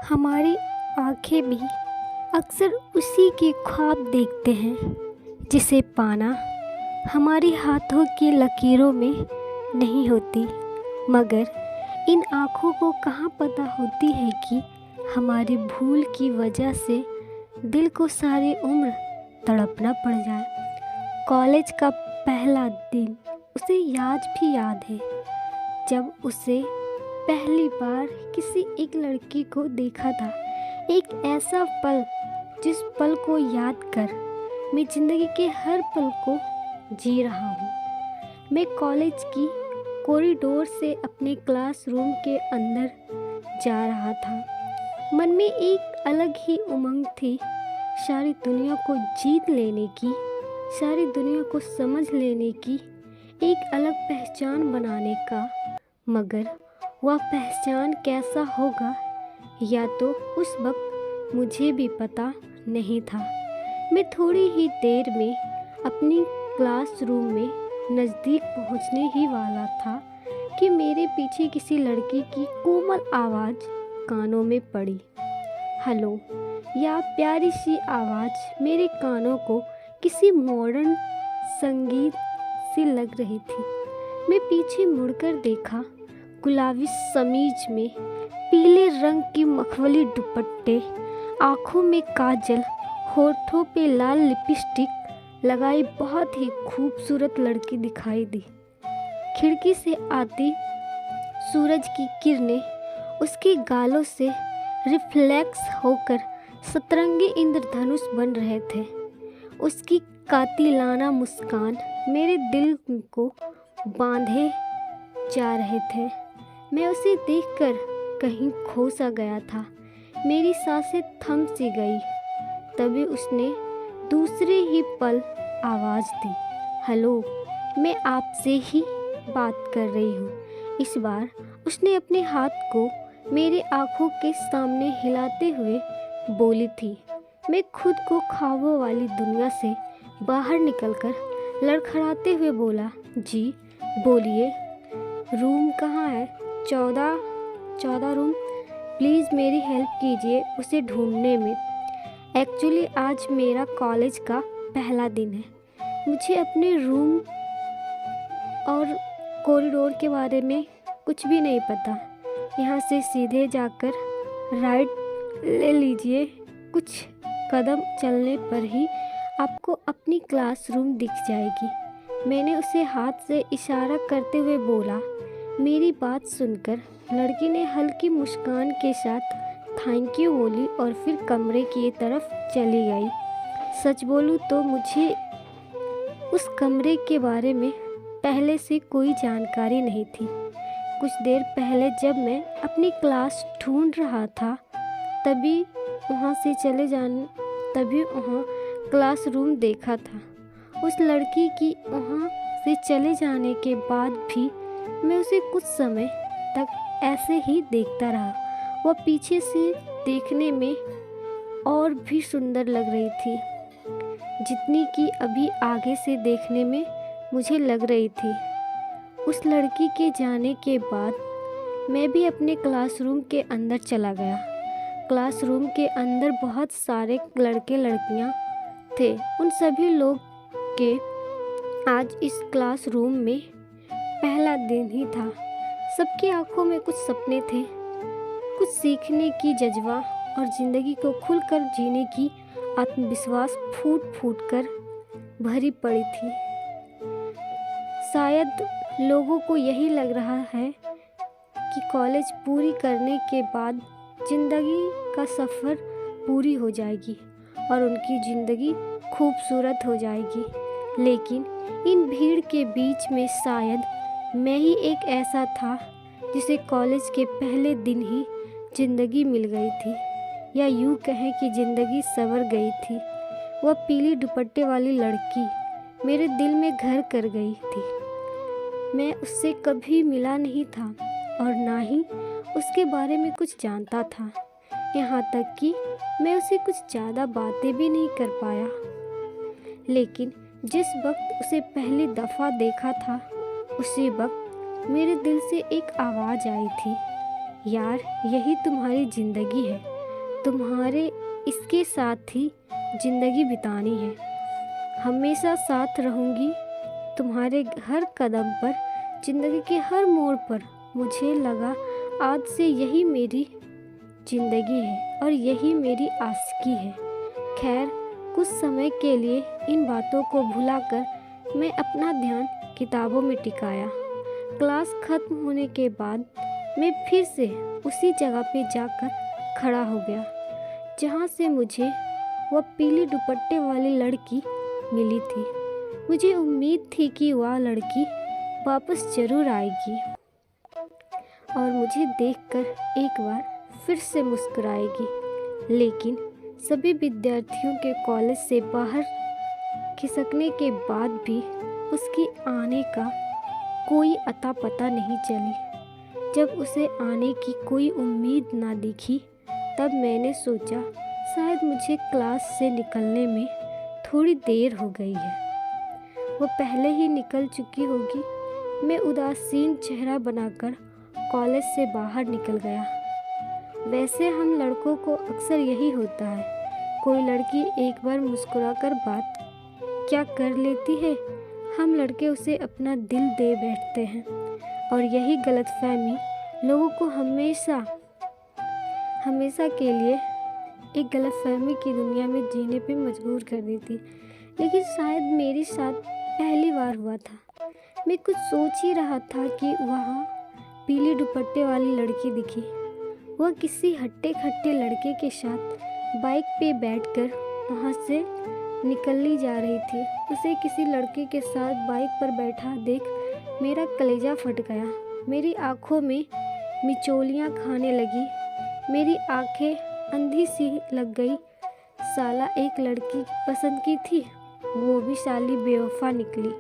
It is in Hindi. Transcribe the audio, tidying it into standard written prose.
हमारी आंखें भी अक्सर उसी के ख्वाब देखते हैं जिसे पाना हमारी हाथों की लकीरों में नहीं होती। मगर इन आँखों को कहाँ पता होती है कि हमारी भूल की वजह से दिल को सारी उम्र तड़पना पड़ जाए। कॉलेज का पहला दिन उसे आज भी याद है, जब उसे पहली बार किसी एक लड़की को देखा था। एक ऐसा पल जिस पल को याद कर मैं ज़िंदगी के हर पल को जी रहा हूँ। मैं कॉलेज की कॉरिडोर से अपने क्लासरूम के अंदर जा रहा था। मन में एक अलग ही उमंग थी, सारी दुनिया को जीत लेने की, सारी दुनिया को समझ लेने की, एक अलग पहचान बनाने का। मगर वह पहचान कैसा होगा या तो उस वक्त मुझे भी पता नहीं था। मैं थोड़ी ही देर में अपनी क्लासरूम में नज़दीक पहुंचने ही वाला था कि मेरे पीछे किसी लड़की की कोमल आवाज़ कानों में पड़ी। हेलो। यह प्यारी सी आवाज़ मेरे कानों को किसी मॉडर्न संगीत सी लग रही थी। मैं पीछे मुड़कर देखा। गुलाबी समीज में पीले रंग की मखमली दुपट्टे, आँखों में काजल, होठों पे लाल लिपस्टिक लगाई बहुत ही खूबसूरत लड़की दिखाई दी। खिड़की से आती सूरज की किरणें उसके गालों से रिफ्लेक्स होकर सतरंगी इंद्रधनुष बन रहे थे। उसकी कातिलाना मुस्कान मेरे दिल को बांधे जा रहे थे। मैं उसे देखकर कहीं खो सा गया था। मेरी सांसें थम सी गई। तभी उसने दूसरे ही पल आवाज़ दी, हेलो, मैं आपसे ही बात कर रही हूँ। इस बार उसने अपने हाथ को मेरी आंखों के सामने हिलाते हुए बोली थी। मैं खुद को ख्वाबों वाली दुनिया से बाहर निकलकर लड़खड़ाते हुए बोला, जी बोलिए, रूम कहाँ है? 14 रूम। प्लीज़ मेरी हेल्प कीजिए उसे ढूंढने में। एक्चुअली आज मेरा कॉलेज का पहला दिन है। मुझे अपने रूम और कॉरिडोर के बारे में कुछ भी नहीं पता। यहाँ से सीधे जाकर राइट ले लीजिए। कुछ कदम चलने पर ही आपको अपनी क्लासरूम दिख जाएगी। मैंने उसे हाथ से इशारा करते हुए बोला। मेरी बात सुनकर लड़की ने हल्की मुस्कान के साथ थैंक यू बोली और फिर कमरे की तरफ चली गई। सच बोलूँ तो मुझे उस कमरे के बारे में पहले से कोई जानकारी नहीं थी। कुछ देर पहले जब मैं अपनी क्लास ढूंढ रहा था तभी वहाँ क्लासरूम देखा था। उस लड़की की वहाँ से चले जाने के बाद भी मैं उसे कुछ समय तक ऐसे ही देखता रहा। वह पीछे से देखने में और भी सुंदर लग रही थी जितनी कि अभी आगे से देखने में मुझे लग रही थी। उस लड़की के जाने के बाद मैं भी अपने क्लासरूम के अंदर चला गया। क्लासरूम के अंदर बहुत सारे लड़के लड़कियां थे। उन सभी लोग के आज इस क्लासरूम में पहला दिन ही था। सबकी आंखों में कुछ सपने थे, कुछ सीखने की जज्बा और ज़िंदगी को खुलकर जीने की आत्मविश्वास फूट फूट कर भरी पड़ी थी। शायद लोगों को यही लग रहा है कि कॉलेज पूरी करने के बाद ज़िंदगी का सफ़र पूरी हो जाएगी और उनकी ज़िंदगी खूबसूरत हो जाएगी। लेकिन इन भीड़ के बीच में शायद मैं ही एक ऐसा था जिसे कॉलेज के पहले दिन ही ज़िंदगी मिल गई थी, या यूँ कहें कि ज़िंदगी संवर गई थी। वह पीली दुपट्टे वाली लड़की मेरे दिल में घर कर गई थी। मैं उससे कभी मिला नहीं था और ना ही उसके बारे में कुछ जानता था। यहाँ तक कि मैं उसे कुछ ज़्यादा बातें भी नहीं कर पाया। लेकिन जिस वक्त उसे पहली दफ़ा देखा था उसी वक्त मेरे दिल से एक आवाज़ आई थी, यार यही तुम्हारी ज़िंदगी है, तुम्हारे इसके साथ ही ज़िंदगी बितानी है। हमेशा साथ रहूँगी तुम्हारे हर कदम पर, ज़िंदगी के हर मोड़ पर। मुझे लगा आज से यही मेरी ज़िंदगी है और यही मेरी आशिकी है। खैर कुछ समय के लिए इन बातों को भुलाकर मैं अपना ध्यान किताबों में टिकाया। क्लास खत्म होने के बाद मैं फिर से उसी जगह पे जाकर खड़ा हो गया जहाँ से मुझे वह पीली दुपट्टे वाली लड़की मिली थी। मुझे उम्मीद थी कि वह लड़की वापस ज़रूर आएगी और मुझे देखकर एक बार फिर से मुस्कुराएगी। लेकिन सभी विद्यार्थियों के कॉलेज से बाहर खिसकने के बाद भी उसकी आने का कोई अता पता नहीं चली। जब उसे आने की कोई उम्मीद ना दिखी तब मैंने सोचा शायद मुझे क्लास से निकलने में थोड़ी देर हो गई है, वो पहले ही निकल चुकी होगी। मैं उदासीन चेहरा बनाकर कॉलेज से बाहर निकल गया। वैसे हम लड़कों को अक्सर यही होता है, कोई लड़की एक बार मुस्कुराकर बात क्या कर लेती है, हम लड़के उसे अपना दिल दे बैठते हैं। और यही गलतफहमी लोगों को हमेशा के लिए एक गलतफहमी की दुनिया में जीने पे मजबूर कर देती है। लेकिन शायद मेरे साथ पहली बार हुआ था। मैं कुछ सोच ही रहा था कि वहाँ पीली दुपट्टे वाली लड़की दिखी। वह किसी हट्टे खट्टे लड़के के साथ बाइक पे बैठकर वहाँ से निकलनी जा रही थी। उसे किसी लड़के के साथ बाइक पर बैठा देख मेरा कलेजा फट गया। मेरी आँखों में मिचौलियाँ खाने लगी, मेरी आँखें अंधी सी लग गई। साला एक लड़की पसंद की थी, वो भी साली बेवफा निकली।